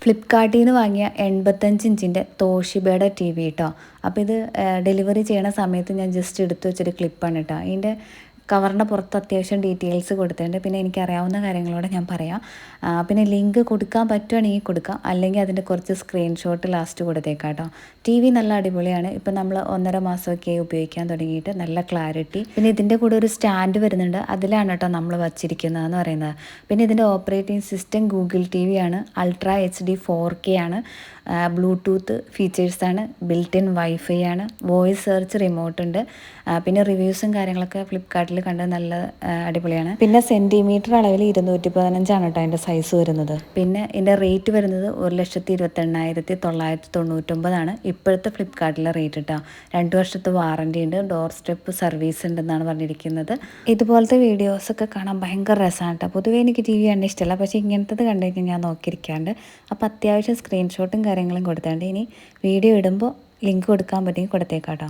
ഫ്ലിപ്കാർട്ടിൽ നിന്ന് വാങ്ങിയ 85 ഇഞ്ചിൻ്റെ തോഷിബയുടെ ടി വി കേട്ടോ. അപ്പോൾ ഇത് ഡെലിവറി ചെയ്യണ സമയത്ത് ഞാൻ ജസ്റ്റ് എടുത്തു വെച്ചൊരു ക്ലിപ്പാണ് കേട്ടോ. ഇതിൻ്റെ കവറിൻ്റെ പുറത്ത് അത്യാവശ്യം ഡീറ്റെയിൽസ് കൊടുത്തിട്ടുണ്ട്. പിന്നെ എനിക്കറിയാവുന്ന കാര്യങ്ങളോടെ ഞാൻ പറയാം. പിന്നെ ലിങ്ക് കൊടുക്കാൻ പറ്റുവാണെങ്കിൽ കൊടുക്കാം, അല്ലെങ്കിൽ അതിൻ്റെ കുറച്ച് സ്ക്രീൻഷോട്ട് ലാസ്റ്റ് കൊടുത്തേക്കാം കേട്ടോ. ടി വി നല്ല അടിപൊളിയാണ്. ഇപ്പം നമ്മൾ 1.5 മാസമൊക്കെ ഉപയോഗിക്കാൻ തുടങ്ങിയിട്ട് നല്ല ക്ലാരിറ്റി. പിന്നെ ഇതിൻ്റെ കൂടെ ഒരു സ്റ്റാൻഡ് വരുന്നുണ്ട്, അതിലാണ് കേട്ടോ നമ്മൾ വച്ചിരിക്കുന്നതെന്ന് പറയുന്നത്. പിന്നെ ഇതിൻ്റെ operating system Google TV ആണ്, അൾട്രാ HD 4K ആണ്, ബ്ലൂടൂത്ത് ഫീച്ചേഴ്സാണ്, ബിൽറ്റ് ഇൻ വൈഫൈ ആണ്, വോയിസ് സെർച്ച് റിമോട്ട് ഉണ്ട്. പിന്നെ റിവ്യൂസും കാര്യങ്ങളൊക്കെ ഫ്ലിപ്കാർട്ടിൽ കണ്ട് നല്ല അടിപൊളിയാണ്. പിന്നെ സെൻറ്റിമീറ്റർ അളവിൽ 215 കേട്ടോ അതിൻ്റെ സൈസ് വരുന്നത്. പിന്നെ ഇതിൻ്റെ റേറ്റ് വരുന്നത് 1,28,999 ഇപ്പോഴത്തെ ഫ്ലിപ്കാർട്ടിലെ റേറ്റ് കേട്ടോ. 2 വർഷത്തെ വാറണ്ടി ഉണ്ട്, ഡോർ സ്റ്റെപ്പ് സർവീസ് ഉണ്ടെന്നാണ് പറഞ്ഞിരിക്കുന്നത്. ഇതുപോലത്തെ വീഡിയോസൊക്കെ കാണാൻ ഭയങ്കര രസമാണ് കേട്ടോ. പൊതുവേ എനിക്ക് ടി വി കണ്ട ഇഷ്ടമല്ല, പക്ഷേ ഇങ്ങനത്തത് കണ്ടു കഴിഞ്ഞാൽ ഞാൻ നോക്കിയിരിക്കാണ്ട്. അപ്പോൾ അത്യാവശ്യം സ്ക്രീൻഷോട്ടും കാര്യങ്ങളും കൊടുത്താണ്ട് ഇനി വീഡിയോ ഇടുമ്പോൾ ലിങ്ക് കൊടുക്കാൻ പറ്റുമെങ്കിൽ കൊടുത്തേക്കാം കേട്ടോ.